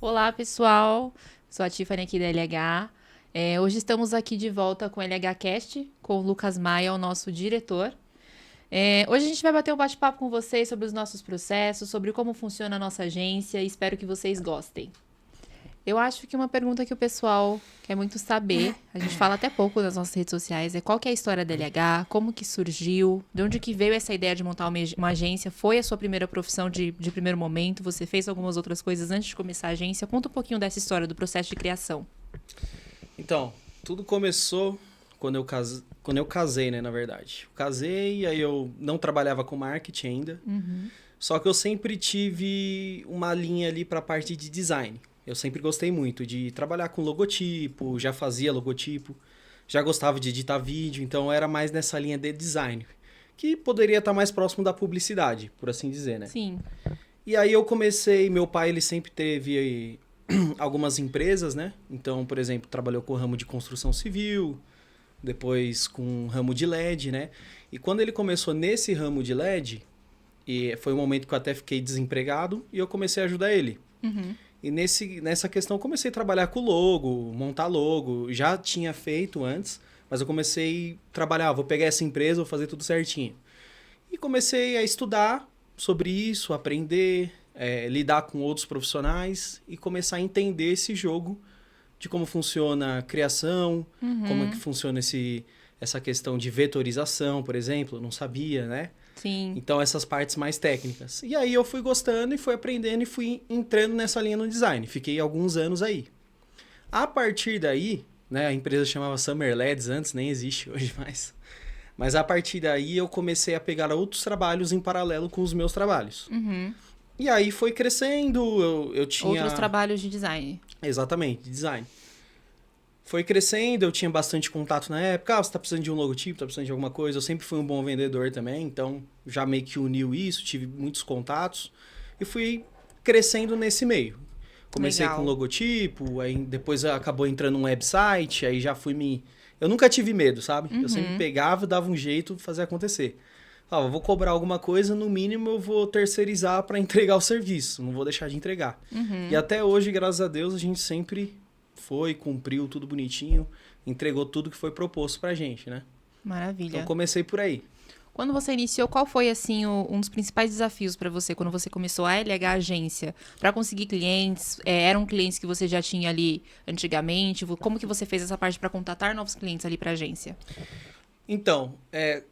Olá, pessoal. Sou a Tiffany aqui da LH. Hoje estamos aqui de volta com o LH Cast, com o Lucas Maia, o nosso diretor. Hoje a gente vai bater um bate-papo com vocês sobre os nossos processos, sobre como funciona a nossa agência e espero que vocês gostem. Eu acho que uma pergunta que o pessoal quer muito saber, a gente fala até pouco nas nossas redes sociais, é qual que é a história da LH, como que surgiu, de onde que veio essa ideia de montar uma agência, foi a sua primeira profissão de primeiro momento, você fez algumas outras coisas antes de começar a agência, conta um pouquinho dessa história, do processo de criação. Então, tudo começou quando eu casei, né, na verdade. Eu casei, aí eu não trabalhava com marketing ainda, só que eu sempre tive uma linha ali para a parte de design. Eu sempre gostei muito de trabalhar com logotipo, já fazia logotipo, já gostava de editar vídeo, então era mais nessa linha de design, que poderia estar mais próximo da publicidade, por assim dizer, né? Sim. E aí eu comecei, meu pai ele sempre teve algumas empresas, né? Então, por exemplo, trabalhou com o ramo de construção civil, depois com o ramo de LED, né? E quando ele começou nesse ramo de LED, e foi um momento que eu até fiquei desempregado e eu comecei a ajudar ele. E nessa questão eu comecei a trabalhar com logo, montar logo, já tinha feito antes, mas eu comecei a trabalhar, vou pegar essa empresa, vou fazer tudo certinho. E comecei a estudar sobre isso, aprender, lidar com outros profissionais e começar a entender esse jogo de como funciona a criação, como é que funciona essa questão de vetorização, por exemplo, eu não sabia, né? Sim. Então, essas partes mais técnicas. E aí eu fui gostando e fui aprendendo e fui entrando nessa linha no design. Fiquei alguns anos aí. A partir daí, né, a empresa chamava Summer LEDs antes, nem existe hoje mais. Mas a partir daí eu comecei a pegar outros trabalhos em paralelo com os meus trabalhos. E aí foi crescendo, eu tinha... Outros trabalhos de design. Exatamente, design. Foi crescendo, eu tinha bastante contato na época. Ah, você tá precisando de um logotipo, tá precisando de alguma coisa. Eu sempre fui um bom vendedor também, então já meio que uniu isso, tive muitos contatos. E fui crescendo nesse meio. Comecei Legal. com logotipo, aí depois acabou entrando um website, aí já fui me... Eu nunca tive medo, sabe? Eu sempre pegava, dava um jeito de fazer acontecer. Falava, vou cobrar alguma coisa, no mínimo eu vou terceirizar para entregar o serviço, não vou deixar de entregar. E até hoje, graças a Deus, a gente sempre foi, cumpriu tudo bonitinho, entregou tudo que foi proposto pra gente, né? Maravilha. Então comecei por aí. Quando você iniciou, qual foi assim um dos principais desafios para você quando você começou a LH Agência? Para conseguir clientes, eram clientes que você já tinha ali antigamente? Como que você fez essa parte para contatar novos clientes ali para a agência? Então,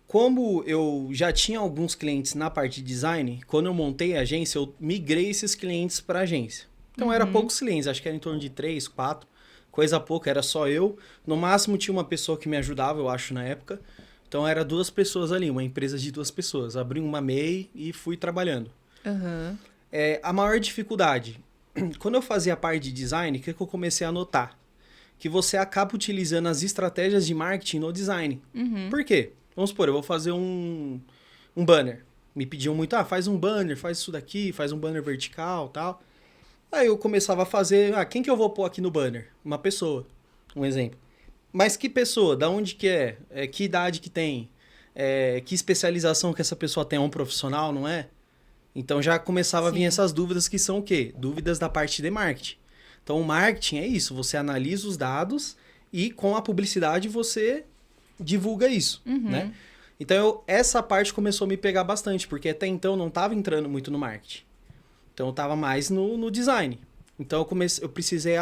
como eu já tinha alguns clientes na parte de design, quando eu montei a agência, eu migrei esses clientes para a agência. Então, era poucos clientes, acho que era em torno de 3, 4, coisa pouca, era só eu. No máximo, tinha uma pessoa que me ajudava, eu acho, na época. Então, era 2 pessoas ali, uma empresa de 2 pessoas. Abri uma MEI e fui trabalhando. A maior dificuldade, quando eu fazia a parte de design, o que eu comecei a notar? Que você acaba utilizando as estratégias de marketing no design. Por quê? Vamos supor, eu vou fazer um banner. Me pediam muito, faz um banner, faz isso daqui, faz um banner vertical, tal. Aí eu começava a fazer, quem que eu vou pôr aqui no banner? Uma pessoa, um exemplo. Mas que pessoa? Da onde que é? Que idade que tem? Que especialização que essa pessoa tem? É um profissional, não é? Então já começava a vir essas dúvidas que são o quê? Dúvidas da parte de marketing. Então, o marketing é isso, você analisa os dados e com a publicidade você divulga isso, né? Então, essa parte começou a me pegar bastante, porque até então eu não estava entrando muito no marketing. Então, eu estava mais no design. Então, eu precisei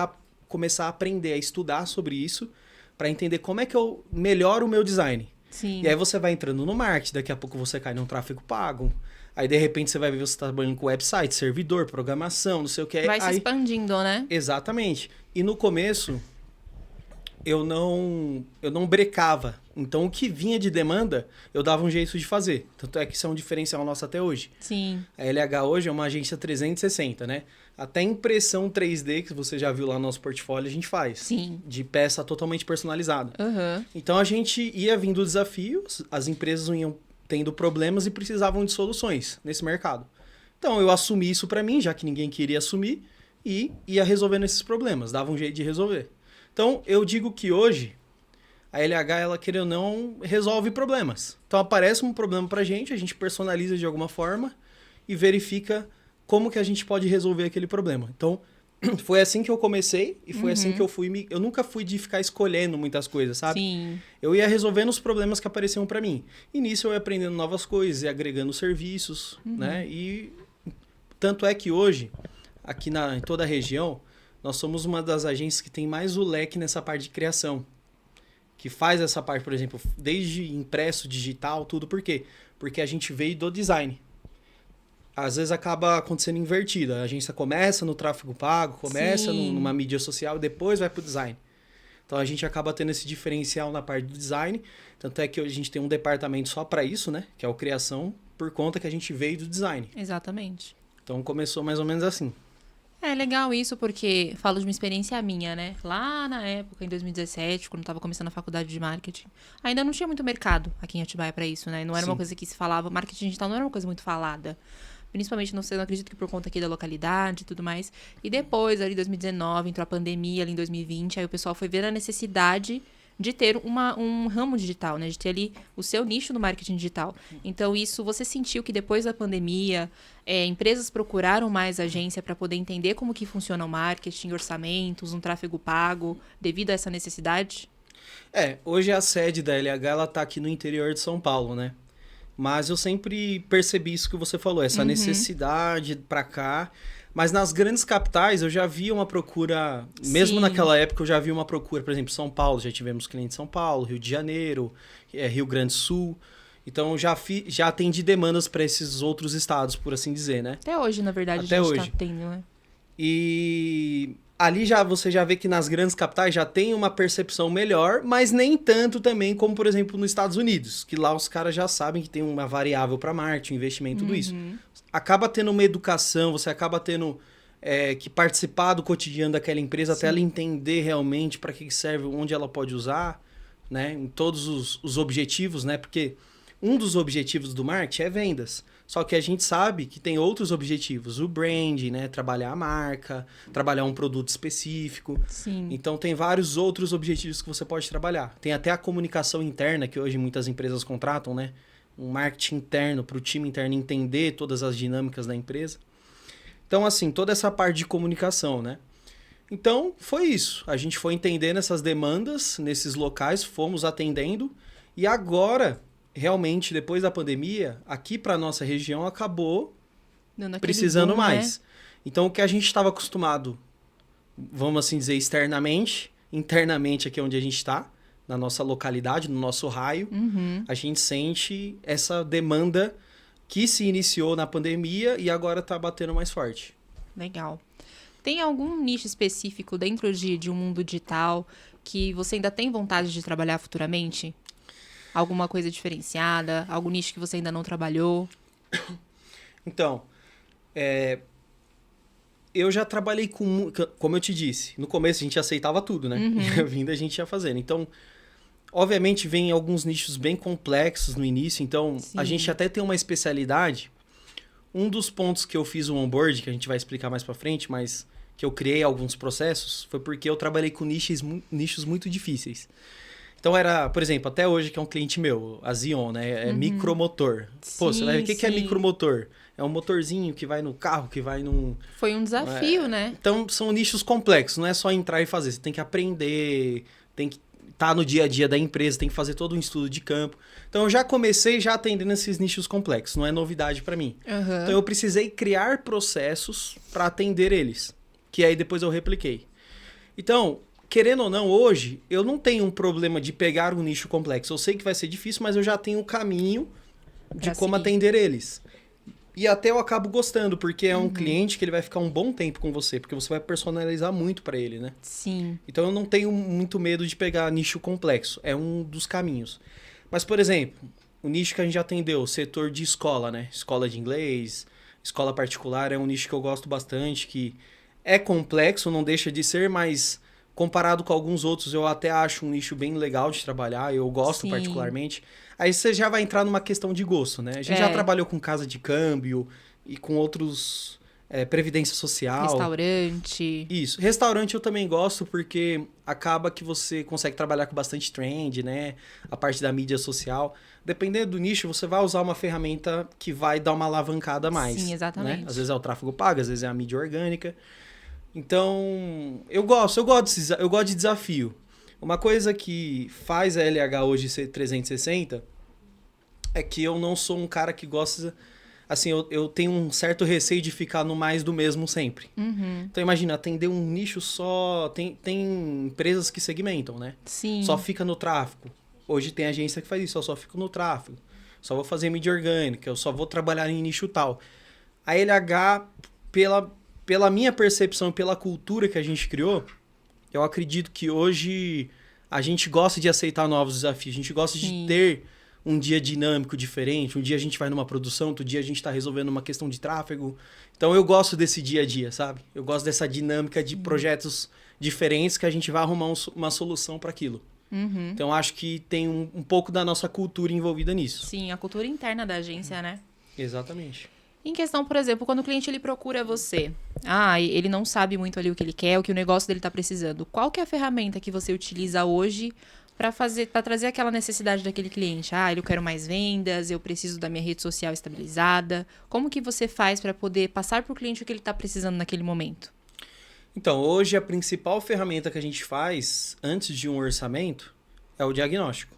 começar a aprender, a estudar sobre isso, para entender como é que eu melhoro o meu design. Sim. E aí você vai entrando no marketing, daqui a pouco você cai num tráfego pago. Aí, de repente, você vai ver você está trabalhando com website, servidor, programação, não sei o que. Vai se expandindo, né? Exatamente. E no começo, eu não brecava. Então, o que vinha de demanda, eu dava um jeito de fazer. Tanto é que isso é um diferencial nosso até hoje. Sim. A LH hoje é uma agência 360, né? Até impressão 3D, que você já viu lá no nosso portfólio, a gente faz. Sim. De peça totalmente personalizada. Então, a gente ia vindo desafios, as empresas iam tendo problemas e precisavam de soluções nesse mercado. Então, eu assumi isso para mim, já que ninguém queria assumir, e ia resolvendo esses problemas, dava um jeito de resolver. Então, eu digo que hoje, a LH, ela querendo ou não, resolve problemas. Então, aparece um problema pra gente, a gente personaliza de alguma forma e verifica como que a gente pode resolver aquele problema. Então, foi assim que eu comecei e foi assim que eu fui... Eu nunca fui de ficar escolhendo muitas coisas, sabe? Sim. Eu ia resolvendo os problemas que apareciam para mim. E nisso eu ia aprendendo novas coisas e agregando serviços, né? E tanto é que hoje, aqui em toda a região, nós somos uma das agências que tem mais o leque nessa parte de criação. Que faz essa parte, por exemplo, desde impresso, digital, tudo. Por quê? Porque a gente veio do design. Às vezes acaba acontecendo invertido. A agência começa no tráfego pago, começa numa mídia social e depois vai para o design. Então a gente acaba tendo esse diferencial na parte do design. Tanto é que hoje a gente tem um departamento só para isso, né? Que é o criação, por conta que a gente veio do design. Exatamente. Então começou mais ou menos assim. É legal isso porque falo de uma experiência minha, né? Lá na época, em 2017, quando eu tava começando a faculdade de marketing, ainda não tinha muito mercado aqui em Atibaia para isso, né? Não era uma coisa que se falava, marketing digital não era uma coisa muito falada. Principalmente, não sei, não acredito que por conta aqui da localidade e tudo mais. E depois, ali em 2019, entrou a pandemia, ali em 2020, aí o pessoal foi ver a necessidade de ter um ramo digital, né? De ter ali o seu nicho no marketing digital. Então, isso, você sentiu que depois da pandemia, empresas procuraram mais agência para poder entender como que funciona o marketing, orçamentos, um tráfego pago, devido a essa necessidade? Hoje a sede da LH, ela tá aqui no interior de São Paulo, né? Mas eu sempre percebi isso que você falou, essa necessidade para cá. Mas nas grandes capitais eu já vi uma procura, mesmo naquela época eu já vi uma procura, por exemplo, São Paulo, já tivemos clientes em São Paulo, Rio de Janeiro, Rio Grande do Sul. Então já atendi demandas para esses outros estados, por assim dizer, né? Até hoje, na verdade, Até a gente hoje. tá tendo, né? E ali você já vê que nas grandes capitais já tem uma percepção melhor, mas nem tanto também como, por exemplo, nos Estados Unidos, que lá os caras já sabem que tem uma variável para marketing, investimento, tudo isso. Acaba tendo uma educação, você acaba tendo que participar do cotidiano daquela empresa até ela entender realmente para que serve, onde ela pode usar, né? Em todos os objetivos, né? Porque um dos objetivos do marketing é vendas. Só que a gente sabe que tem outros objetivos. O brand, né? Trabalhar a marca, trabalhar um produto específico. Sim. Então, tem vários outros objetivos que você pode trabalhar. Tem até a comunicação interna, que hoje muitas empresas contratam, né? Um marketing interno, para o time interno entender todas as dinâmicas da empresa. Então, assim, toda essa parte de comunicação, né? Então, foi isso. A gente foi entendendo essas demandas nesses locais, fomos atendendo. E agora, realmente, depois da pandemia, aqui para nossa região acabou precisando boom, mais. Né? Então, o que a gente estava acostumado, vamos assim dizer, externamente, internamente aqui onde a gente está, na nossa localidade, no nosso raio, a gente sente essa demanda que se iniciou na pandemia e agora está batendo mais forte. Legal. Tem algum nicho específico dentro de um mundo digital que você ainda tem vontade de trabalhar futuramente? Alguma coisa diferenciada? Algum nicho que você ainda não trabalhou? Então, eu já trabalhei com... Como eu te disse, no começo a gente aceitava tudo, né? Vindo a gente ia fazendo. Então, obviamente, vem alguns nichos bem complexos no início. Então, a gente até tem uma especialidade. Um dos pontos que eu fiz o onboard, que a gente vai explicar mais pra frente, mas que eu criei alguns processos, foi porque eu trabalhei com nichos muito difíceis. Então era, por exemplo, até hoje que é um cliente meu, a Zion, né? É micromotor. Pô, você vai ver o que é micromotor? É um motorzinho que vai no carro, que vai num... Foi um desafio, né? Então são nichos complexos, não é só entrar e fazer. Você tem que aprender, tem que estar no dia a dia da empresa, tem que fazer todo um estudo de campo. Então eu já comecei já atendendo esses nichos complexos, não é novidade para mim. Então eu precisei criar processos para atender eles, que aí depois eu repliquei. Então, querendo ou não, hoje eu não tenho um problema de pegar um nicho complexo. Eu sei que vai ser difícil, mas eu já tenho um caminho de como atender eles. E até eu acabo gostando, porque é um cliente que ele vai ficar um bom tempo com você, porque você vai personalizar muito para ele, né? Sim. Então eu não tenho muito medo de pegar nicho complexo. É um dos caminhos. Mas, por exemplo, o nicho que a gente já atendeu, o setor de escola, né? Escola de inglês, escola particular, é um nicho que eu gosto bastante, que é complexo, não deixa de ser, mas comparado com alguns outros, eu até acho um nicho bem legal de trabalhar, eu gosto particularmente. Aí você já vai entrar numa questão de gosto, né? A gente já trabalhou com casa de câmbio e com outros... previdência social. Restaurante. Isso. Restaurante eu também gosto porque acaba que você consegue trabalhar com bastante trend, né? A parte da mídia social. Dependendo do nicho, você vai usar uma ferramenta que vai dar uma alavancada a mais. Sim, exatamente. Né? Às vezes é o tráfego pago, às vezes é a mídia orgânica. Então, eu gosto de desafio. Uma coisa que faz a LH hoje ser 360 é que eu não sou um cara que gosta... Assim, eu tenho um certo receio de ficar no mais do mesmo sempre. Então, imagina, atender um nicho só... Tem empresas que segmentam, né? Sim. Só fica no tráfego. Hoje tem agência que faz isso, eu só fico no tráfego. Só vou fazer mídia orgânica, eu só vou trabalhar em nicho tal. A LH, pela minha percepção, pela cultura que a gente criou, eu acredito que hoje a gente gosta de aceitar novos desafios. A gente gosta de ter um dia dinâmico diferente. Um dia a gente vai numa produção, outro dia a gente está resolvendo uma questão de tráfego. Então eu gosto desse dia a dia, sabe? Eu gosto dessa dinâmica de projetos diferentes que a gente vai arrumar uma solução para aquilo. Então acho que tem um pouco da nossa cultura envolvida nisso. Sim, a cultura interna da agência, né? Exatamente. Em questão, por exemplo, quando o cliente ele procura você, ele não sabe muito ali o que ele quer, o que o negócio dele está precisando. Qual que é a ferramenta que você utiliza hoje para trazer aquela necessidade daquele cliente? Eu quero mais vendas, eu preciso da minha rede social estabilizada. Como que você faz para poder passar para o cliente o que ele está precisando naquele momento? Então, hoje a principal ferramenta que a gente faz antes de um orçamento é o diagnóstico.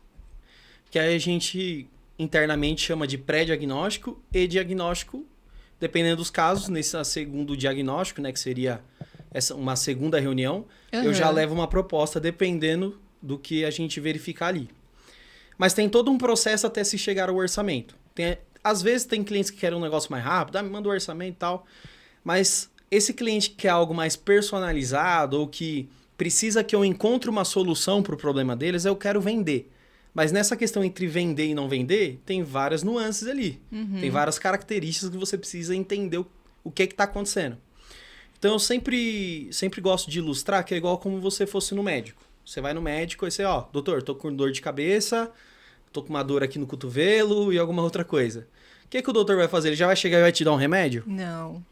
Que aí a gente internamente chama de pré-diagnóstico e diagnóstico, dependendo dos casos. Nesse segundo diagnóstico, né, que seria uma segunda reunião, eu já levo uma proposta dependendo do que a gente verificar ali. Mas tem todo um processo até se chegar ao orçamento. Às vezes tem clientes que querem um negócio mais rápido, me manda o orçamento e tal, mas esse cliente que quer algo mais personalizado ou que precisa que eu encontre uma solução para o problema deles, eu quero vender. Mas nessa questão entre vender e não vender, tem várias nuances ali. Tem várias características que você precisa entender o que está acontecendo. Então eu sempre gosto de ilustrar que é igual como você fosse no médico. Você vai no médico e você, doutor, tô com dor de cabeça, tô com uma dor aqui no cotovelo e alguma outra coisa. O que o doutor vai fazer? Ele já vai chegar e vai te dar um remédio? Não.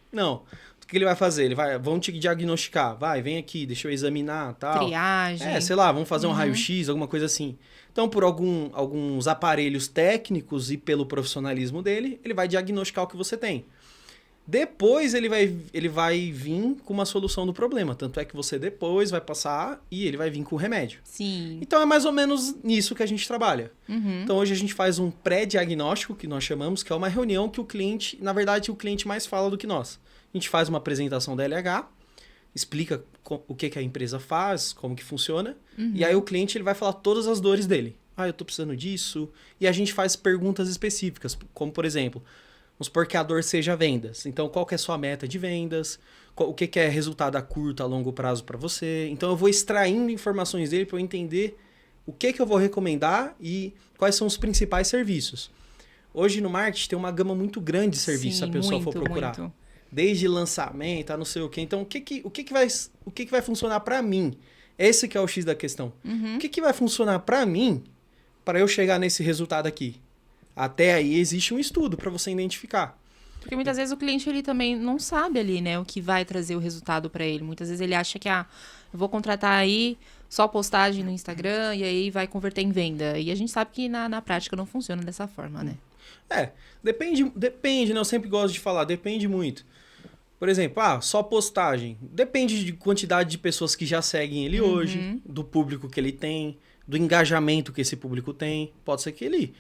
O que ele vai fazer? Vão te diagnosticar. Vem aqui, deixa eu examinar, tal. Triagem. Sei lá, vamos fazer um raio-x, alguma coisa assim. Então, por alguns aparelhos técnicos e pelo profissionalismo dele, ele vai diagnosticar o que você tem. Depois ele vai vir com uma solução do problema. Tanto é que você depois vai passar e ele vai vir com o remédio. Sim. Então é mais ou menos nisso que a gente trabalha. Então hoje a gente faz um pré-diagnóstico, que nós chamamos, que é uma reunião que o cliente, na verdade, o cliente mais fala do que nós. A gente faz uma apresentação da LH, explica o que a empresa faz, como que funciona, e aí o cliente ele vai falar todas as dores dele. Eu tô precisando disso. E a gente faz perguntas específicas, como por exemplo, vamos supor que a dor seja vendas. Então, qual que é a sua meta de vendas? O que é resultado a curto, a longo prazo para você? Então, eu vou extraindo informações dele para eu entender o que eu vou recomendar e quais são os principais serviços. Hoje no marketing tem uma gama muito grande de serviços se a pessoa for procurar. Muito. Desde lançamento, não sei o quê. Então, o que vai funcionar para mim? Esse que é o X da questão. O que vai funcionar para mim para eu chegar nesse resultado aqui? Até aí existe um estudo para você identificar. Porque muitas vezes o cliente ele também não sabe ali, né, o que vai trazer o resultado para ele. Muitas vezes ele acha que eu vou contratar aí só postagem no Instagram e aí vai converter em venda. E a gente sabe que na prática não funciona dessa forma, né? Depende, né? Eu sempre gosto de falar, depende muito. Por exemplo, só postagem. Depende de quantidade de pessoas que já seguem ele hoje, do público que ele tem, do engajamento que esse público tem. Pode ser que ele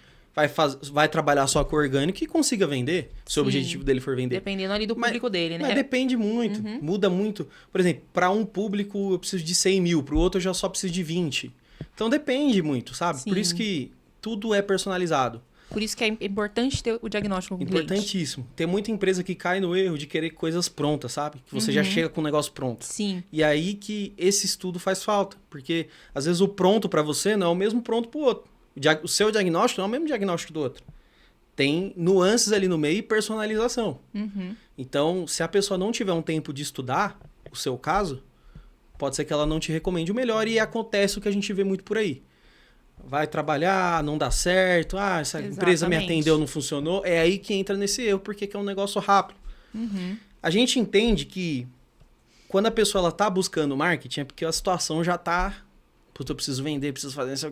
vai trabalhar só com orgânico e consiga vender, se o objetivo dele for vender. Dependendo ali do público dele, né? Mas depende muito, muda muito. Por exemplo, para um público eu preciso de 100 mil, para o outro eu já só preciso de 20. Então depende muito, sabe? Sim. Por isso que tudo é personalizado. Por isso que é importante ter o diagnóstico com o cliente. Importantíssimo. Tem muita empresa que cai no erro de querer coisas prontas, sabe? Que você já chega com o negócio pronto. Sim. E aí que esse estudo faz falta. Porque, às vezes, o pronto para você não é o mesmo pronto para o outro. O seu diagnóstico não é o mesmo diagnóstico do outro. Tem nuances ali no meio e personalização. Então, se a pessoa não tiver um tempo de estudar o seu caso, pode ser que ela não te recomende o melhor e acontece o que a gente vê muito por aí. Vai trabalhar, não dá certo, essa empresa me atendeu, não funcionou. É aí que entra nesse erro, porque é um negócio rápido. A gente entende que quando a pessoa ela tá buscando marketing, é porque a situação já tá... Puta, eu preciso vender, preciso fazer isso.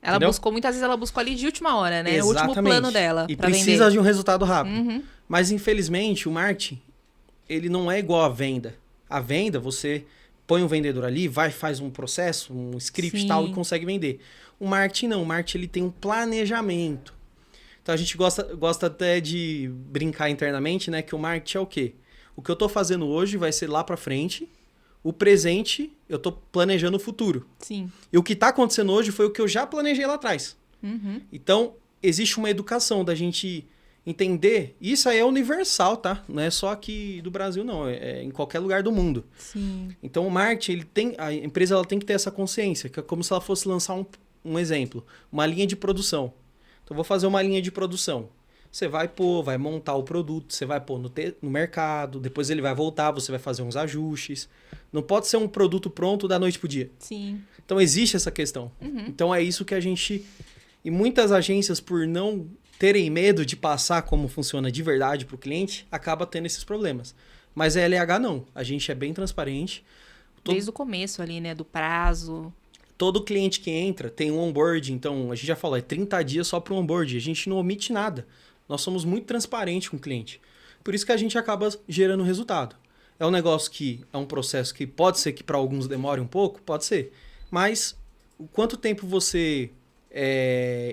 Ela buscou, muitas vezes ela buscou ali de última hora, né? Exatamente. O último plano dela e pra precisa vender. de um resultado rápido. Mas, infelizmente, o marketing, ele não é igual à venda. A venda, você põe um vendedor ali, faz um processo, um script e tal, e consegue vender. O marketing não. O marketing ele tem um planejamento. Então a gente gosta até de brincar internamente, né? Que o marketing é o quê? O que eu tô fazendo hoje vai ser lá pra frente. O presente, eu tô planejando o futuro. Sim. E o que tá acontecendo hoje foi o que eu já planejei lá atrás. Então, existe uma educação da gente entender. Isso aí é universal, tá? Não é só aqui do Brasil, não. É em qualquer lugar do mundo. Sim. Então, o marketing, a empresa ela tem que ter essa consciência. Que é como se ela fosse lançar um exemplo. Uma linha de produção. Então, eu vou fazer uma linha de produção. Você vai montar o produto, você vai pôr no mercado, depois ele vai voltar, você vai fazer uns ajustes. Não pode ser um produto pronto da noite pro dia. Sim. Então, existe essa questão. Então, é isso que a gente... E muitas agências, por não terem medo de passar como funciona de verdade para o cliente, acaba tendo esses problemas. Mas a LH não. A gente é bem transparente. Desde o começo ali, né? Do prazo. Todo cliente que entra tem um onboard. Então, a gente já falou, é 30 dias só para o onboard. A gente não omite nada. Nós somos muito transparentes com o cliente. Por isso que a gente acaba gerando resultado. É um negócio que é um processo que pode ser que para alguns demore um pouco, pode ser. Mas quanto tempo você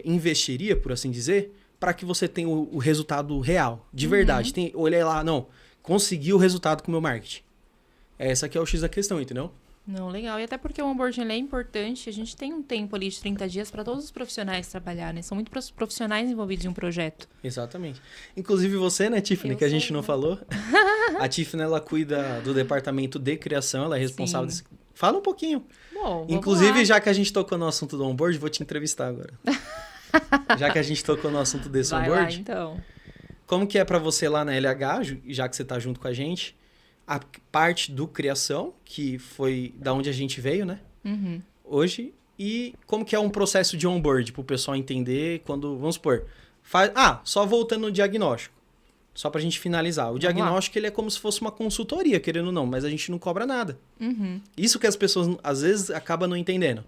investiria, por assim dizer, para que você tenha o resultado real, de verdade? Olhei lá, não, consegui o resultado com o meu marketing. Essa aqui é o X da questão, entendeu? Não, legal. E até porque o onboarding ele é importante, a gente tem um tempo ali de 30 dias para todos os profissionais trabalhar, né? São muitos profissionais envolvidos em um projeto. Exatamente. Inclusive você, né, Tiffany, que a gente não falou. A Tiffany, ela cuida do departamento de criação, ela é responsável... Fala um pouquinho. Bom, inclusive, já que a gente tocou no assunto do onboard, vou te entrevistar agora. Já que a gente tocou no assunto desse onboard. Lá, então. Como que é para você lá na LH, já que você tá junto com a gente, a parte do criação, que foi da onde a gente veio, né? Hoje. E como que é um processo de onboard, pro pessoal entender quando, vamos supor, só voltando no diagnóstico. Só pra gente finalizar. O diagnóstico, ele é como se fosse uma consultoria, querendo ou não, mas a gente não cobra nada. Isso que as pessoas, às vezes, acabam não entendendo.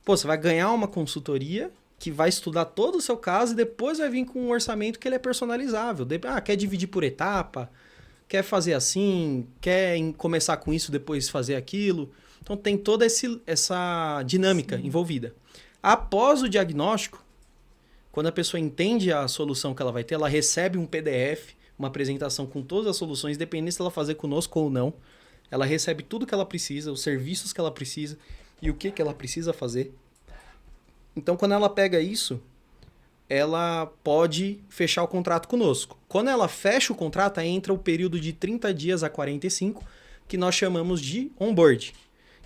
Pô, você vai ganhar uma consultoria que vai estudar todo o seu caso e depois vai vir com um orçamento que ele é personalizável. Quer dividir por etapa, quer fazer assim, quer começar com isso, depois fazer aquilo. Então, tem toda essa dinâmica envolvida. Após o diagnóstico, quando a pessoa entende a solução que ela vai ter, ela recebe um PDF, uma apresentação com todas as soluções, independente se ela fazer conosco ou não. Ela recebe tudo que ela precisa, os serviços que ela precisa e o que ela precisa fazer. Então, quando ela pega isso, ela pode fechar o contrato conosco. Quando ela fecha o contrato, aí entra o período de 30 dias a 45, que nós chamamos de onboard.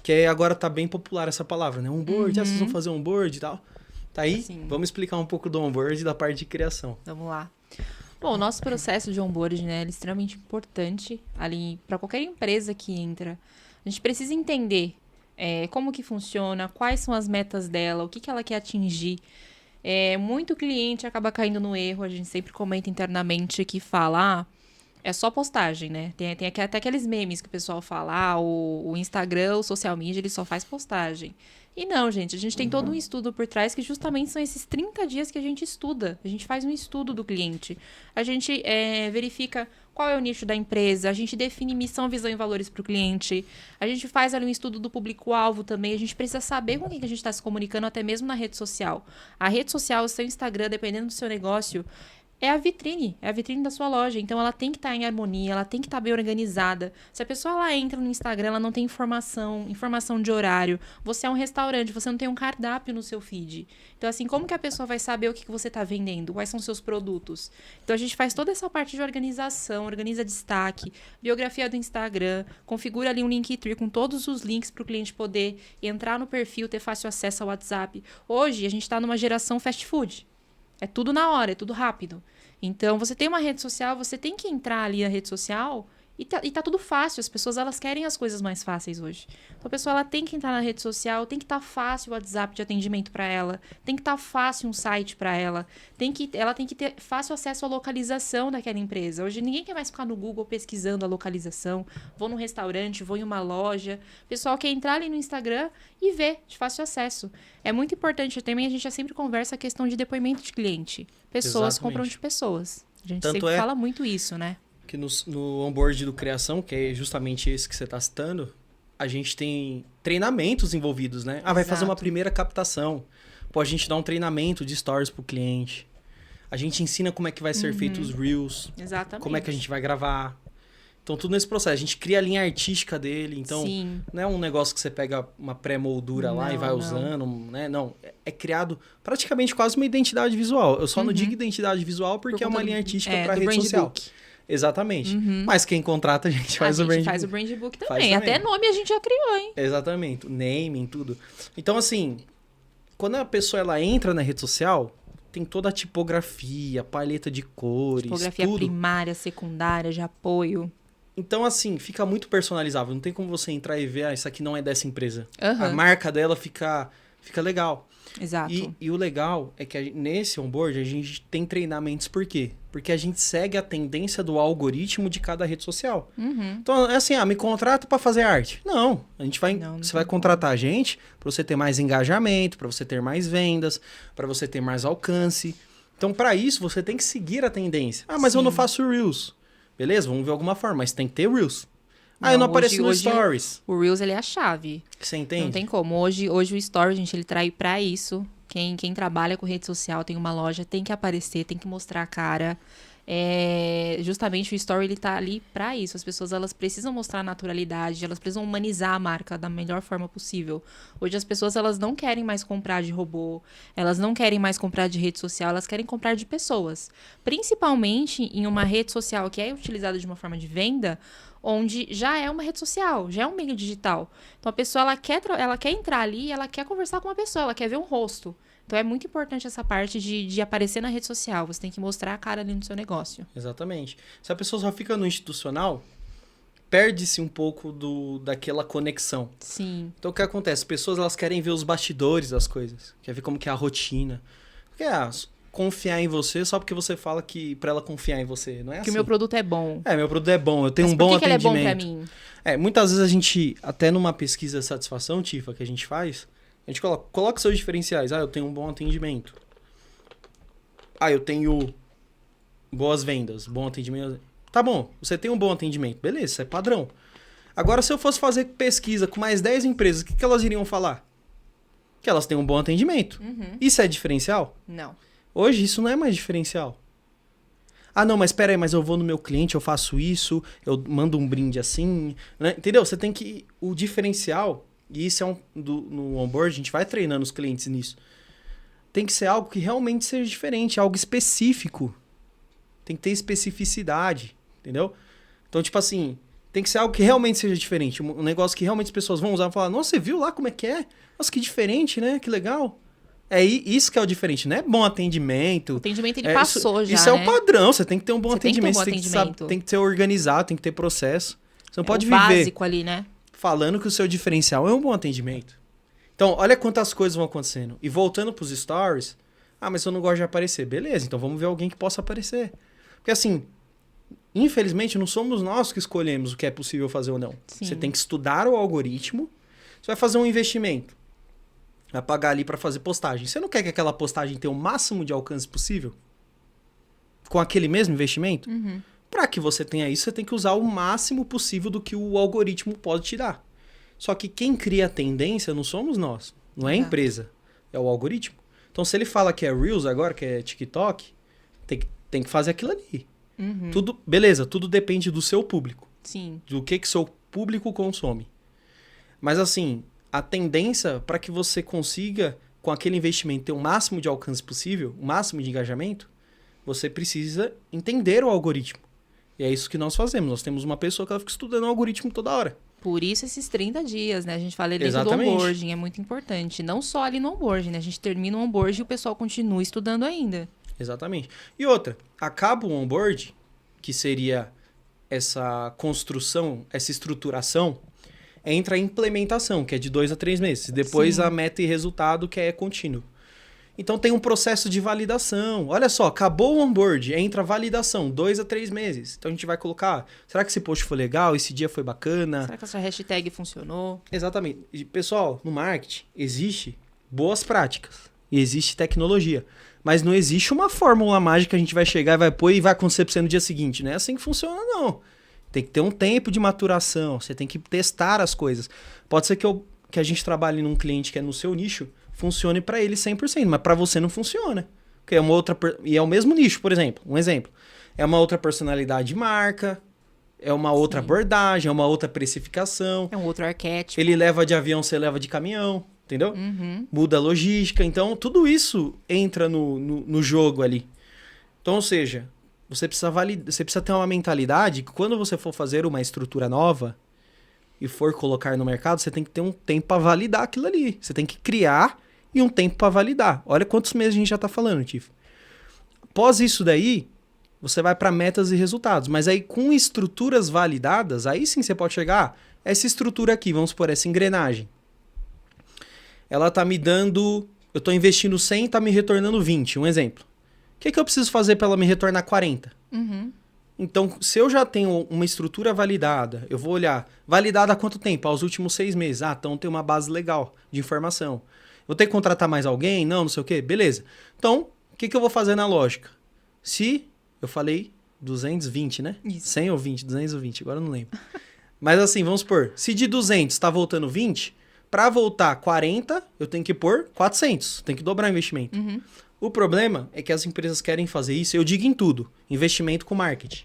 Que agora tá bem popular essa palavra, né? Onboard, vocês vão fazer onboard e tal. Tá aí? Vamos explicar um pouco do onboard e da parte de criação. Vamos lá. Bom, o nosso processo de onboard, né, ele é extremamente importante ali para qualquer empresa que entra. A gente precisa entender como que funciona, quais são as metas dela, o que ela quer atingir. Muito cliente acaba caindo no erro, a gente sempre comenta internamente que fala, é só postagem, né? Tem até aqueles memes que o pessoal fala, o Instagram, o social media, ele só faz postagem. E não, gente, a gente tem todo um estudo por trás que justamente são esses 30 dias que a gente estuda. A gente faz um estudo do cliente. A gente verifica qual é o nicho da empresa, a gente define missão, visão e valores para o cliente. A gente faz ali um estudo do público-alvo também. A gente precisa saber com quem que a gente está se comunicando, até mesmo na rede social. A rede social, o seu Instagram, dependendo do seu negócio, é a vitrine da sua loja. Então, ela tem que estar em harmonia, ela tem que estar bem organizada. Se a pessoa ela entra no Instagram, ela não tem informação de horário. Você é um restaurante, você não tem um cardápio no seu feed. Então, assim, como que a pessoa vai saber o que você está vendendo? Quais são os seus produtos? Então, a gente faz toda essa parte de organização, organiza destaque, biografia do Instagram, configura ali um Linktree com todos os links para o cliente poder entrar no perfil, ter fácil acesso ao WhatsApp. Hoje, a gente está numa geração fast food. É tudo na hora, é tudo rápido. Então, você tem uma rede social, você tem que entrar ali na rede social e tá tudo fácil. As pessoas, elas querem as coisas mais fáceis hoje. Então, a pessoa, ela tem que entrar na rede social, tem que estar fácil o WhatsApp de atendimento para ela, tem que estar fácil um site para ela, ela tem que ter fácil acesso à localização daquela empresa. Hoje, ninguém quer mais ficar no Google pesquisando a localização. Vou num restaurante, vou em uma loja. O pessoal quer entrar ali no Instagram e ver de fácil acesso. É muito importante também, a gente já sempre conversa a questão de depoimento de cliente. Pessoas compram de pessoas. A gente sempre fala muito isso, né? que no onboard do Criação, que é justamente esse que você está citando, a gente tem treinamentos envolvidos, né? Vai fazer uma primeira captação. Pô, a gente dá um treinamento de stories pro cliente. A gente ensina como é que vai ser feito os Reels. Exatamente. Como é que a gente vai gravar. Então, tudo nesse processo. A gente cria a linha artística dele. Então, Sim. não é um negócio que você pega uma pré-moldura lá e vai usando, né? Não, é criado praticamente quase uma identidade visual. Eu só não digo identidade visual porque é uma linha artística para rede social. Book. Exatamente. Mas quem contrata, a gente faz o brand book. A gente faz o brand book também. Até nome a gente já criou, hein? Exatamente. O naming, tudo. Então, assim, quando a pessoa ela entra na rede social, tem toda a tipografia, paleta de cores, tipografia tudo. primária, secundária, de apoio. Então, assim, fica muito personalizável. Não tem como você entrar e ver, isso aqui não é dessa empresa. Uhum. A marca dela fica legal. Exato. E o legal é que nesse onboard a gente tem treinamentos. Por quê? Porque a gente segue a tendência do algoritmo de cada rede social. Então, é assim, me contrata para fazer arte. Não, a gente vai, você vai contratar a gente para você ter mais engajamento, para você ter mais vendas, para você ter mais alcance. Então, para isso, você tem que seguir a tendência. Mas eu não faço Reels. Beleza, vamos ver alguma forma, mas tem que ter Reels. Eu não apareço no Stories. O Reels, ele é a chave. Você entende? Não tem como. Hoje o Stories, gente, ele trai pra isso. Quem trabalha com rede social, tem uma loja, tem que aparecer, tem que mostrar a cara. Justamente o Story, ele tá ali pra isso. As pessoas, elas precisam mostrar a naturalidade, elas precisam humanizar a marca da melhor forma possível. Hoje as pessoas, elas não querem mais comprar de robô, elas não querem mais comprar de rede social, elas querem comprar de pessoas. Principalmente em uma rede social que é utilizada de uma forma de venda, onde já é uma rede social, já é um meio digital. Então a pessoa, ela quer entrar ali, ela quer conversar com uma pessoa, ela quer ver um rosto. Então é muito importante essa parte de aparecer na rede social. Você tem que mostrar a cara ali no seu negócio. Exatamente. Se a pessoa só fica no institucional, perde-se um pouco daquela conexão. Sim. Então o que acontece? As pessoas elas querem ver os bastidores das coisas. Quer ver como que é a rotina. Porque confiar em você só porque você fala que pra ela confiar em você. Não é assim. Que o meu produto é bom. Meu produto é bom. Eu tenho Mas um bom por que atendimento. ele é bom pra mim? Muitas vezes a gente, até numa pesquisa de satisfação, Tifa, que a gente faz, a gente coloca seus diferenciais. Eu tenho um bom atendimento. Eu tenho boas vendas, bom atendimento. Tá bom, você tem um bom atendimento. Beleza, isso é padrão. Agora, se eu fosse fazer pesquisa com mais 10 empresas, o que elas iriam falar? Que elas têm um bom atendimento. Isso é diferencial? Não. Hoje, isso não é mais diferencial. Não, mas peraí, mas eu vou no meu cliente, eu faço isso, eu mando um brinde assim, né? Entendeu? Você tem que... O diferencial, e isso é no onboard, a gente vai treinando os clientes nisso, tem que ser algo que realmente seja diferente, algo específico. Tem que ter especificidade, entendeu? Então, tipo assim, tem que ser algo que realmente seja diferente. Um negócio que realmente as pessoas vão usar e falar, nossa, você viu lá como é que é? Nossa, que diferente, né? Que legal. Isso que é o diferente, não é bom atendimento. O atendimento ele passou já, Isso é o padrão, você tem que ter um bom atendimento. Tem que ter um bom atendimento. Tem que ser organizado, tem que ter processo. Você não pode o viver básico ali, né? Falando que o seu diferencial é um bom atendimento. Então, olha quantas coisas vão acontecendo. E voltando pros stories, mas eu não gosto de aparecer. Beleza, então vamos ver alguém que possa aparecer. Porque assim, infelizmente, não somos nós que escolhemos o que é possível fazer ou não. Sim. Você tem que estudar o algoritmo. Você vai fazer um investimento. Vai pagar ali para fazer postagem. Você não quer que aquela postagem tenha o máximo de alcance possível? Com aquele mesmo investimento? Para que você tenha isso, você tem que usar o máximo possível do que o algoritmo pode te dar. Só que quem cria a tendência não somos nós. Não é a empresa. É o algoritmo. Então, se ele fala que é Reels agora, que é TikTok, tem que fazer aquilo ali. Beleza, tudo depende do seu público. Sim. Do que seu público consome. Mas assim... A tendência para que você consiga, com aquele investimento, ter o máximo de alcance possível, o máximo de engajamento, você precisa entender o algoritmo. E é isso que nós fazemos. Nós temos uma pessoa que ela fica estudando o algoritmo toda hora. Por isso esses 30 dias, né? A gente fala dentro do onboarding, é muito importante. Não só ali no onboarding, né? A gente termina o onboarding e o pessoal continua estudando ainda. Exatamente. E outra, acaba o onboarding, que seria essa construção, essa estruturação, entra a implementação, que é de 2 a 3 meses. Depois a meta e resultado, que é contínuo. Então tem um processo de validação. Olha só, acabou o onboard, entra a validação, 2 a 3 meses. Então a gente vai colocar, será que esse post foi legal? Esse dia foi bacana? Será que essa hashtag funcionou? Exatamente. E, pessoal, no marketing existe boas práticas e existe tecnologia. Mas não existe uma fórmula mágica que a gente vai chegar e vai pôr e vai acontecer pra você no dia seguinte. Não é assim que funciona, não. Tem que ter um tempo de maturação, você tem que testar as coisas. Pode ser que a gente trabalhe num cliente que é no seu nicho, funcione para ele 100%, mas para você não funciona. Porque é uma outra e é o mesmo nicho, por exemplo. Um exemplo. É uma outra personalidade de marca, é uma outra abordagem, é uma outra precificação. É um outro arquétipo. Ele leva de avião, você leva de caminhão, entendeu? Uhum. Muda a logística. Então, tudo isso entra no jogo ali. Então, ou seja, você precisa ter uma mentalidade que quando você for fazer uma estrutura nova e for colocar no mercado, você tem que ter um tempo para validar aquilo ali. Você tem que criar e um tempo para validar. Olha quantos meses a gente já está falando, Tiff. Após isso daí, você vai para metas e resultados. Mas aí com estruturas validadas, aí sim você pode chegar, essa estrutura aqui, vamos supor, essa engrenagem. Ela tá me dando, eu tô investindo 100 e tá me retornando 20, um exemplo. O que eu preciso fazer para ela me retornar 40? Uhum. Então, se eu já tenho uma estrutura validada, eu vou olhar, validada há quanto tempo? Aos últimos 6 meses. Ah, então tem uma base legal de informação. Vou ter que contratar mais alguém? Não sei o quê. Beleza. Então, o que eu vou fazer na lógica? Se, eu falei 220, né? Isso. 100 ou 20? 220, agora eu não lembro. Mas assim, vamos supor, se de 200 está voltando 20, para voltar 40, eu tenho que pôr 400. Tem que dobrar o investimento. Uhum. O problema é que as empresas querem fazer isso, eu digo em tudo, investimento com marketing.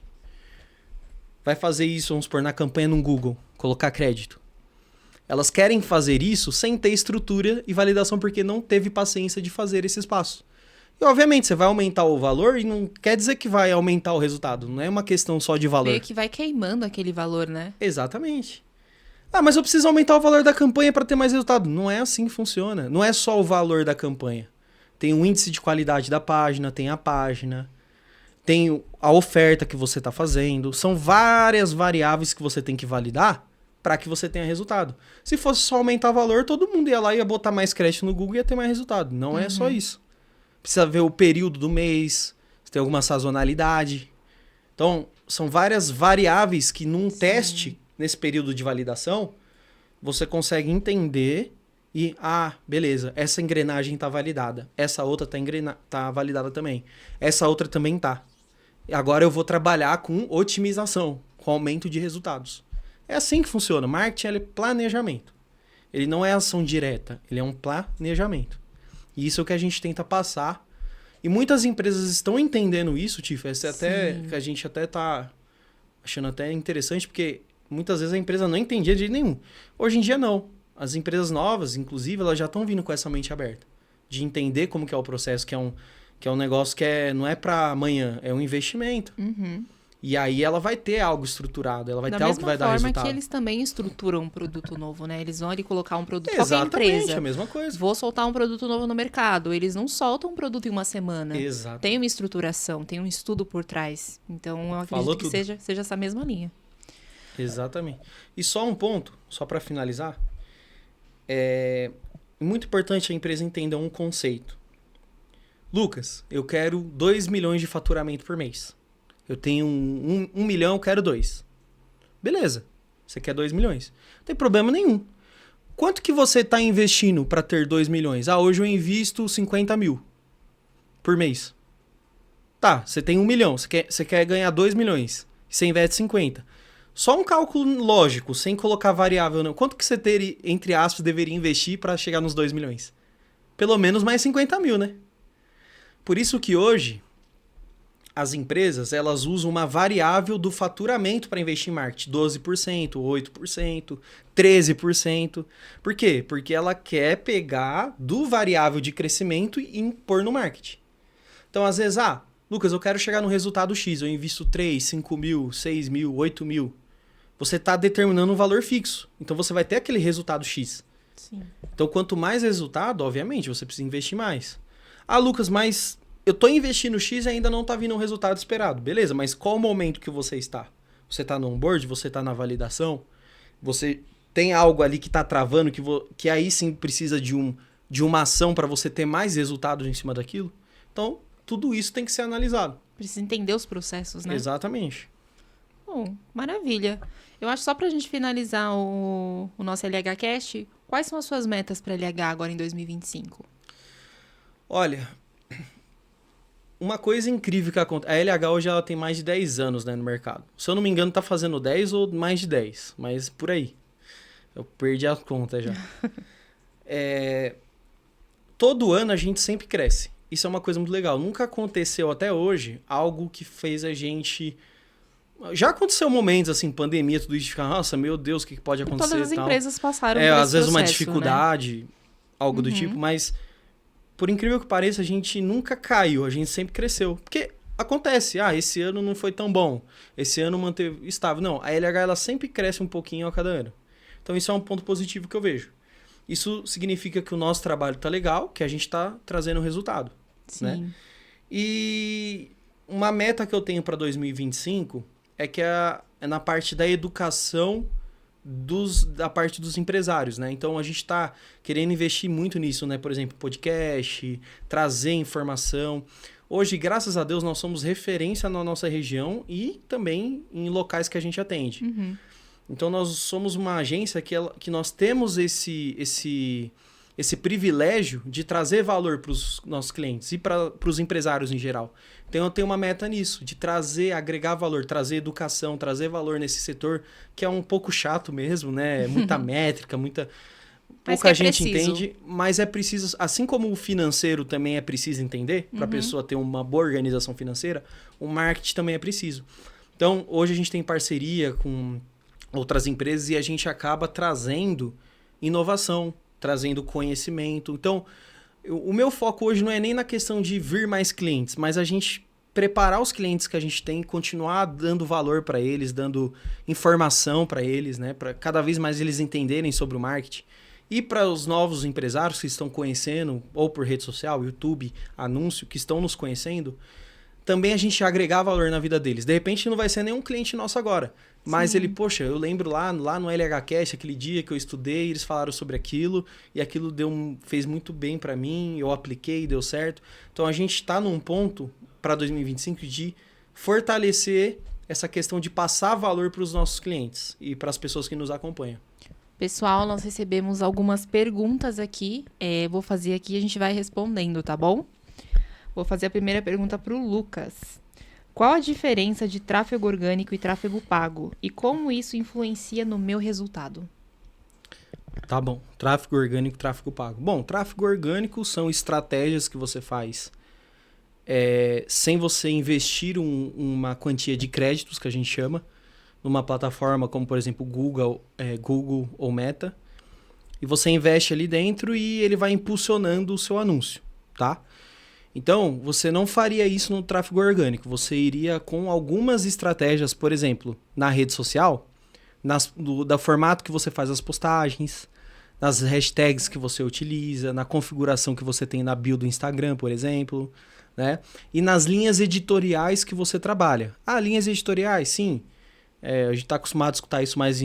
Vai fazer isso, vamos supor, na campanha no Google, colocar crédito. Elas querem fazer isso sem ter estrutura e validação porque não teve paciência de fazer esses passos. E obviamente você vai aumentar o valor e não quer dizer que vai aumentar o resultado, não é uma questão só de valor. Meio que vai queimando aquele valor, né? Exatamente. Ah, mas eu preciso aumentar o valor da campanha para ter mais resultado. Não é assim que funciona. Não é só o valor da campanha. Tem o índice de qualidade da página, tem a página, tem a oferta que você está fazendo. São várias variáveis que você tem que validar para que você tenha resultado. Se fosse só aumentar o valor, todo mundo ia lá e ia botar mais crédito no Google e ia ter mais resultado. Não é só isso. Precisa ver o período do mês, se tem alguma sazonalidade. Então, são várias variáveis que num teste, nesse período de validação, você consegue entender e, beleza, essa engrenagem está validada. Essa outra tá validada também. Essa outra também tá. Agora eu vou trabalhar com otimização, com aumento de resultados. É assim que funciona. Marketing é planejamento. Ele não é ação direta, ele é um planejamento. E isso é o que a gente tenta passar. E muitas empresas estão entendendo isso, Tiff. Essa até que a gente até tá achando até interessante, porque muitas vezes a empresa não entendia de jeito nenhum. Hoje em dia não. As empresas novas, inclusive, elas já estão vindo com essa mente aberta. De entender como que é o processo, que é um negócio que não é para amanhã, é um investimento. Uhum. E aí ela vai ter algo estruturado, ela vai ter algo que vai dar resultado. Da mesma forma que eles também estruturam um produto novo, né? Eles vão ali colocar um produto, Exatamente, qualquer empresa. a mesma coisa. Vou soltar um produto novo no mercado. Eles não soltam um produto em uma semana. Exato. Tem uma estruturação, tem um estudo por trás. Então, eu acredito Falou que tudo. seja essa mesma linha. Exatamente. E só um ponto, só para finalizar. É muito importante a empresa entender um conceito. Lucas, eu quero 2 milhões de faturamento por mês. Eu tenho 1 milhão, eu quero 2. Beleza, você quer 2 milhões. Não tem problema nenhum. Quanto que você está investindo para ter 2 milhões? Hoje eu invisto 50 mil por mês. Tá, você tem 1 milhão, você quer ganhar 2 milhões. Você investe 50. Só um cálculo lógico, sem colocar variável. Não. Quanto que você, entre aspas, deveria investir para chegar nos 2 milhões? Pelo menos mais 50 mil, né? Por isso que hoje as empresas elas usam uma variável do faturamento para investir em marketing. 12%, 8%, 13%. Por quê? Porque ela quer pegar do variável de crescimento e impor no marketing. Então, às vezes, Lucas, eu quero chegar no resultado X. Eu invisto 3, 5 mil, 6 mil, 8 mil. Você está determinando um valor fixo. Então, você vai ter aquele resultado X. Sim. Então, quanto mais resultado, obviamente, você precisa investir mais. Lucas, mas eu estou investindo X e ainda não está vindo o resultado esperado. Beleza, mas qual o momento que você está? Você está no onboard? Você está na validação? Você tem algo ali que está travando, que aí sim precisa de uma ação para você ter mais resultados em cima daquilo? Então, tudo isso tem que ser analisado. Precisa entender os processos, né? Exatamente. Bom, maravilha. Eu acho só pra gente finalizar o nosso LH Cast, quais são as suas metas para LH agora em 2025? Olha, uma coisa incrível que acontece... A LH hoje ela tem mais de 10 anos, né, no mercado. Se eu não me engano, tá fazendo 10 ou mais de 10, mas por aí. Eu perdi a conta já. Todo ano a gente sempre cresce. Isso é uma coisa muito legal. Nunca aconteceu até hoje algo que fez a gente... Já aconteceu momentos, assim, pandemia, tudo isso, de ficar, nossa, meu Deus, o que pode acontecer? Todas as e tal. empresas passaram por esse às vezes uma processo, dificuldade, né? algo do tipo, mas por incrível que pareça, a gente nunca caiu, a gente sempre cresceu. Porque acontece, esse ano não foi tão bom, esse ano manteve estável. Não, a LH ela sempre cresce um pouquinho a cada ano. Então isso é um ponto positivo que eu vejo. Isso significa que o nosso trabalho tá legal, que a gente tá trazendo resultado. Sim. Né? E uma meta que eu tenho para 2025 é que é na parte da educação da parte dos empresários, né? Então a gente está querendo investir muito nisso, né? Por exemplo, podcast, trazer informação. Hoje, graças a Deus, nós somos referência na nossa região e também em locais que a gente atende. Então nós somos uma agência que nós temos esse privilégio de trazer valor para os nossos clientes e para os empresários em geral. Então eu tenho uma meta nisso, de agregar valor, trazer educação, trazer valor nesse setor, que é um pouco chato mesmo, né? Muita métrica, pouca gente entende, mas é preciso, assim como o financeiro também é preciso entender, para a pessoa ter uma boa organização financeira, o marketing também é preciso. Então hoje a gente tem parceria com outras empresas e a gente acaba trazendo inovação, trazendo conhecimento. Então, o meu foco hoje não é nem na questão de vir mais clientes, mas a gente preparar os clientes que a gente tem, continuar dando valor para eles, dando informação para eles, né, para cada vez mais eles entenderem sobre o marketing. E para os novos empresários que estão conhecendo, ou por rede social, YouTube, anúncio, que estão nos conhecendo, também a gente agregar valor na vida deles. De repente não vai ser nenhum cliente nosso agora, mas Sim. ele, poxa, eu lembro lá no LHcast, aquele dia que eu estudei, eles falaram sobre aquilo, e aquilo fez muito bem para mim, eu apliquei, deu certo. Então a gente está num ponto para 2025 de fortalecer essa questão de passar valor para os nossos clientes e para as pessoas que nos acompanham. Pessoal, nós recebemos algumas perguntas aqui. Vou fazer aqui e a gente vai respondendo, tá bom? Vou fazer a primeira pergunta para o Lucas. Qual a diferença de tráfego orgânico e tráfego pago? E como isso influencia no meu resultado? Tá bom. Tráfego orgânico e tráfego pago. Bom, tráfego orgânico são estratégias que você faz sem você investir uma quantia de créditos, que a gente chama, numa plataforma como, por exemplo, Google ou Meta. E você investe ali dentro e ele vai impulsionando o seu anúncio, tá? Então, você não faria isso no tráfego orgânico. Você iria com algumas estratégias, por exemplo, na rede social, do formato que você faz as postagens, nas hashtags que você utiliza, na configuração que você tem na bio do Instagram, por exemplo, né? E nas linhas editoriais que você trabalha. Linhas editoriais, sim. A gente está acostumado a escutar isso mais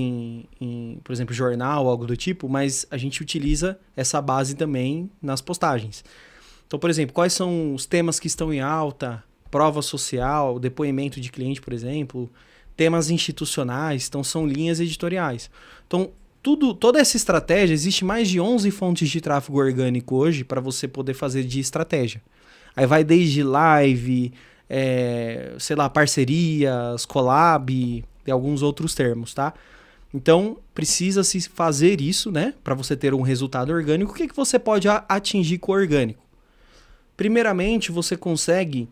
por exemplo, jornal, algo do tipo, mas a gente utiliza essa base também nas postagens. Então, por exemplo, quais são os temas que estão em alta? Prova social, depoimento de cliente, por exemplo, temas institucionais, então são linhas editoriais. Então, toda essa estratégia, existe mais de 11 fontes de tráfego orgânico hoje para você poder fazer de estratégia. Aí vai desde live, parcerias, collab e alguns outros termos, tá? Então, precisa-se fazer isso, né? Para você ter um resultado orgânico. O que você pode atingir com o orgânico? Primeiramente, você consegue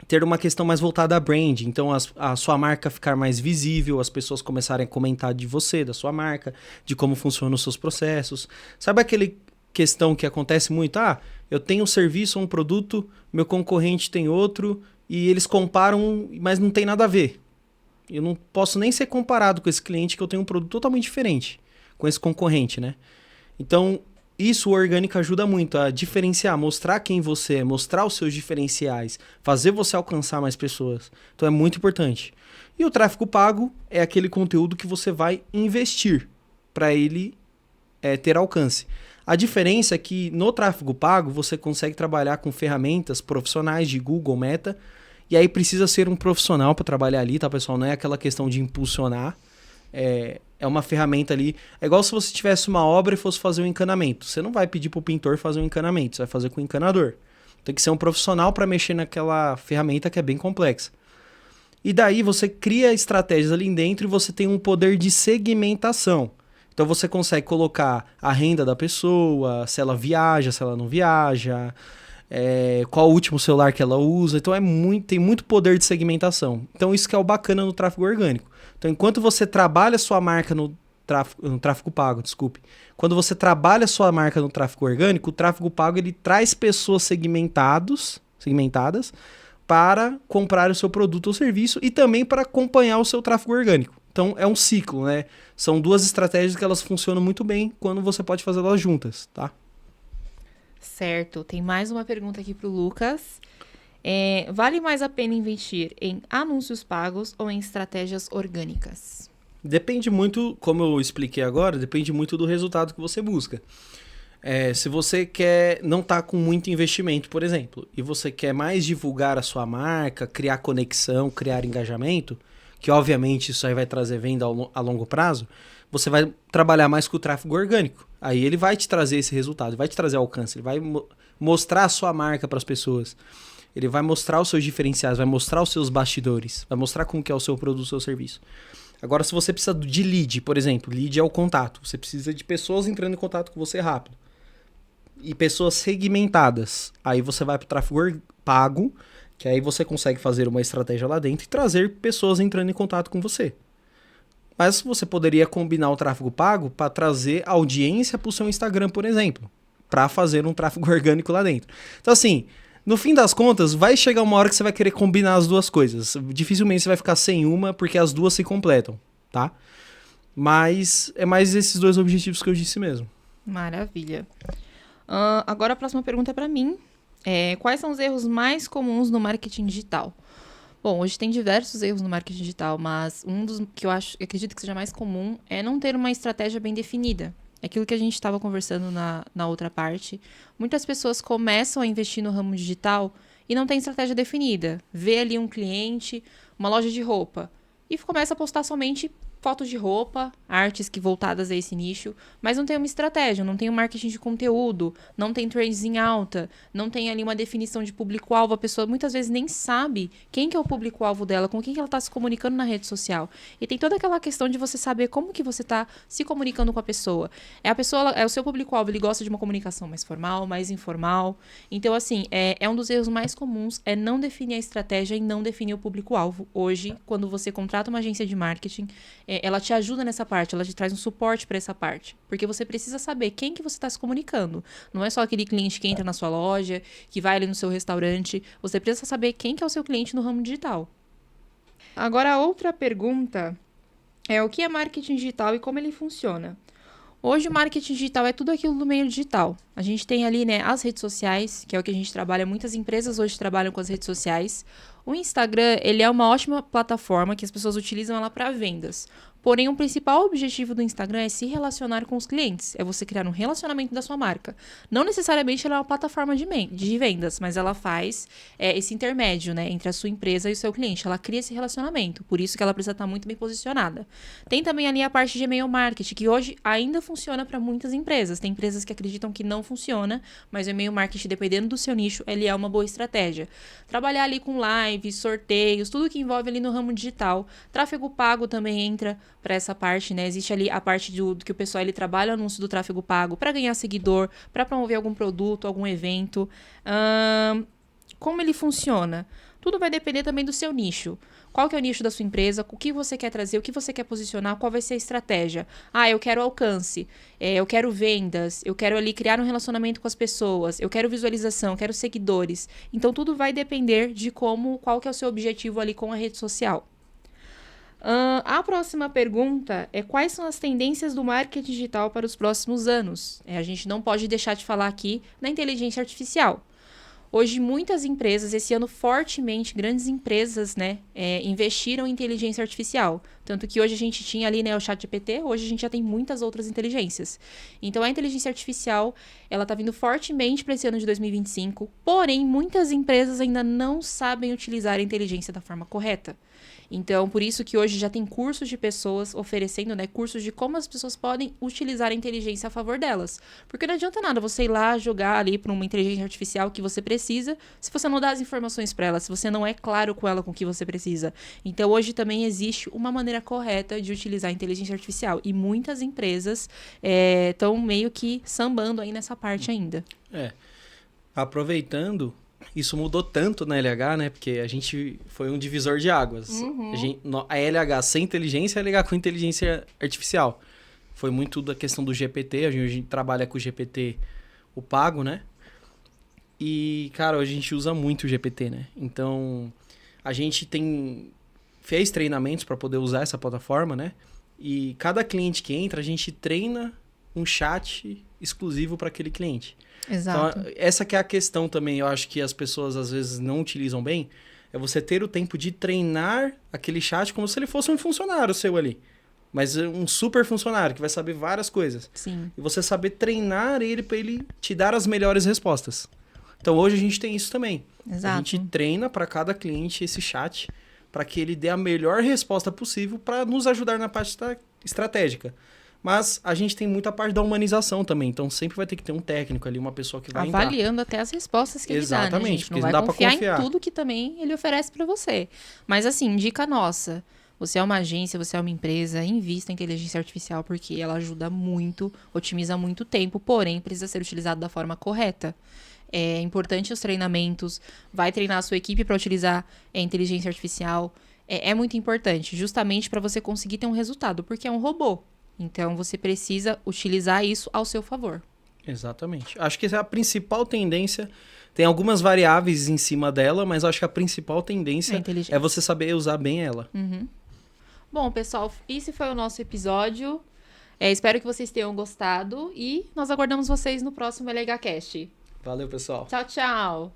ter uma questão mais voltada a brand. Então, a sua marca ficar mais visível, as pessoas começarem a comentar de você, da sua marca, de como funcionam os seus processos. Sabe aquele questão que acontece muito? Eu tenho um serviço ou um produto, meu concorrente tem outro, e eles comparam, mas não tem nada a ver. Eu não posso nem ser comparado com esse cliente, que eu tenho um produto totalmente diferente com esse concorrente, né? Então, isso o orgânico ajuda muito a diferenciar, mostrar quem você é, mostrar os seus diferenciais, fazer você alcançar mais pessoas. Então é muito importante. E o tráfego pago é aquele conteúdo que você vai investir para ele ter alcance. A diferença é que no tráfego pago você consegue trabalhar com ferramentas profissionais de Google, Meta, e aí precisa ser um profissional para trabalhar ali, tá, pessoal? Não é aquela questão de impulsionar. É uma ferramenta ali. É igual se você tivesse uma obra e fosse fazer um encanamento. Você não vai pedir para o pintor fazer um encanamento, você vai fazer com o encanador. Tem que ser um profissional para mexer naquela ferramenta que é bem complexa. E daí você cria estratégias ali dentro e você tem um poder de segmentação. Então você consegue colocar a renda da pessoa, se ela viaja, se ela não viaja, qual o último celular que ela usa. Então tem muito poder de segmentação. Então isso que é o bacana no tráfego orgânico. Então enquanto você trabalha a sua marca no tráfego pago, desculpe. Quando você trabalha a sua marca no tráfego orgânico, o tráfego pago ele traz pessoas segmentadas para comprar o seu produto ou serviço e também para acompanhar o seu tráfego orgânico. Então é um ciclo, né? São duas estratégias que elas funcionam muito bem quando você pode fazer elas juntas, tá? Certo. Tem mais uma pergunta aqui pro Lucas. Vale mais a pena investir em anúncios pagos ou em estratégias orgânicas? Depende muito, como eu expliquei agora, depende muito do resultado que você busca. Se você não tá com muito investimento, por exemplo, e você quer mais divulgar a sua marca, criar conexão, criar engajamento, que obviamente isso aí vai trazer venda a longo prazo, você vai trabalhar mais com o tráfego orgânico. Aí ele vai te trazer esse resultado, vai te trazer alcance, ele vai mostrar a sua marca para as pessoas. Ele vai mostrar os seus diferenciais, vai mostrar os seus bastidores, vai mostrar como que é o seu produto, o seu serviço. Agora, se você precisa de lead, por exemplo, lead é o contato. Você precisa de pessoas entrando em contato com você rápido. E pessoas segmentadas. Aí você vai para o tráfego pago, que aí você consegue fazer uma estratégia lá dentro e trazer pessoas entrando em contato com você. Mas você poderia combinar o tráfego pago para trazer audiência para o seu Instagram, por exemplo. Para fazer um tráfego orgânico lá dentro. Então, assim, no fim das contas, vai chegar uma hora que você vai querer combinar as duas coisas. Dificilmente você vai ficar sem uma, porque as duas se completam, tá? Mas é mais esses dois objetivos que eu disse mesmo. Maravilha. Agora a próxima pergunta é para mim. Quais são os erros mais comuns no marketing digital? Bom, hoje tem diversos erros no marketing digital, mas um dos que eu acredito que seja mais comum é não ter uma estratégia bem definida. É aquilo que a gente estava conversando na outra parte. Muitas pessoas começam a investir no ramo digital e não tem estratégia definida. Vê ali um cliente, uma loja de roupa, e começa a postar somente fotos de roupa, artes que voltadas a esse nicho, mas não tem uma estratégia, não tem um marketing de conteúdo, não tem trends em alta, não tem ali uma definição de público-alvo. A pessoa muitas vezes nem sabe quem que é o público-alvo dela, com quem que ela está se comunicando na rede social. E tem toda aquela questão de você saber como que você está se comunicando com a pessoa. O seu público-alvo, ele gosta de uma comunicação mais formal, mais informal. Então, assim, é um dos erros mais comuns, é não definir a estratégia e não definir o público-alvo. Hoje, quando você contrata uma agência de marketing, ela te ajuda nessa parte, ela te traz um suporte para essa parte. Porque você precisa saber quem que você está se comunicando. Não é só aquele cliente que entra na sua loja, que vai ali no seu restaurante. Você precisa saber quem que é o seu cliente no ramo digital. Agora, a outra pergunta é o que é marketing digital e como ele funciona. Hoje o marketing digital é tudo aquilo do meio digital. A gente tem ali, né, as redes sociais, que é o que a gente trabalha. Muitas empresas hoje trabalham com as redes sociais. O Instagram, ele é uma ótima plataforma que as pessoas utilizam ela para vendas. Porém, o principal objetivo do Instagram é se relacionar com os clientes. É você criar um relacionamento da sua marca. Não necessariamente ela é uma plataforma de vendas, mas ela faz esse intermédio, né, entre a sua empresa e o seu cliente. Ela cria esse relacionamento. Por isso que ela precisa estar muito bem posicionada. Tem também ali a parte de e-mail marketing, que hoje ainda funciona para muitas empresas. Tem empresas que acreditam que não funciona, mas o e-mail marketing, dependendo do seu nicho, ele é uma boa estratégia. Trabalhar ali com lives, sorteios, tudo que envolve ali no ramo digital. Tráfego pago também entra para essa parte, né? Existe ali a parte do que o pessoal ele trabalha o anúncio do tráfego pago para ganhar seguidor, para promover algum produto, algum evento. Como ele funciona? Tudo vai depender também do seu nicho. Qual que é o nicho da sua empresa? O que você quer trazer? O que você quer posicionar? Qual vai ser a estratégia? Eu quero alcance. Eu quero vendas. Eu quero ali criar um relacionamento com as pessoas. Eu quero visualização. Eu quero seguidores. Então, tudo vai depender de qual que é o seu objetivo ali com a rede social. A próxima pergunta é quais são as tendências do marketing digital para os próximos anos? A gente não pode deixar de falar aqui da inteligência artificial. Hoje, muitas empresas, esse ano fortemente, grandes empresas, né, investiram em inteligência artificial. Tanto que hoje a gente tinha ali, né, o ChatGPT, hoje a gente já tem muitas outras inteligências. Então, a inteligência artificial, ela está vindo fortemente para esse ano de 2025, porém, muitas empresas ainda não sabem utilizar a inteligência da forma correta. Então, por isso que hoje já tem cursos de pessoas oferecendo, né, cursos de como as pessoas podem utilizar a inteligência a favor delas. Porque não adianta nada você ir lá jogar ali para uma inteligência artificial que você precisa, se você não dá as informações para ela, se você não é claro com ela com o que você precisa. Então, hoje também existe uma maneira correta de utilizar a inteligência artificial. E muitas empresas estão meio que sambando aí nessa parte ainda. Aproveitando, isso mudou tanto na LH, né? Porque a gente foi um divisor de águas. A LH sem inteligência e a LH com inteligência artificial. Foi muito da questão do GPT. A gente trabalha com o GPT, o pago, né? E, cara, hoje a gente usa muito o GPT, né? Então, a gente fez treinamentos para poder usar essa plataforma, né? E cada cliente que entra, a gente treina um chat exclusivo para aquele cliente. Exato. Então, essa que é a questão também, eu acho que as pessoas às vezes não utilizam bem, é você ter o tempo de treinar aquele chat como se ele fosse um funcionário seu ali. Mas um super funcionário que vai saber várias coisas. Sim. E você saber treinar ele para ele te dar as melhores respostas. Então hoje a gente tem isso também. Exato. A gente treina para cada cliente esse chat para que ele dê a melhor resposta possível para nos ajudar na parte estratégica. Mas a gente tem muita parte da humanização também. Então sempre vai ter que ter um técnico ali, uma pessoa que vai avaliando até as respostas que ele dá, né, exatamente, gente? Não porque vai não dá pra confiar confiar em tudo que também ele oferece para você. Mas assim, dica nossa. Você é uma agência, você é uma empresa, invista em inteligência artificial porque ela ajuda muito, otimiza muito tempo, porém precisa ser utilizado da forma correta. É importante os treinamentos, vai treinar a sua equipe para utilizar a inteligência artificial. É muito importante, justamente para você conseguir ter um resultado, porque é um robô. Então, você precisa utilizar isso ao seu favor. Exatamente. Acho que essa é a principal tendência. Tem algumas variáveis em cima dela, mas acho que a principal tendência é você saber usar bem ela. Uhum. Bom, pessoal, esse foi o nosso episódio. Espero que vocês tenham gostado e nós aguardamos vocês no próximo LHcast. Valeu, pessoal. Tchau, tchau.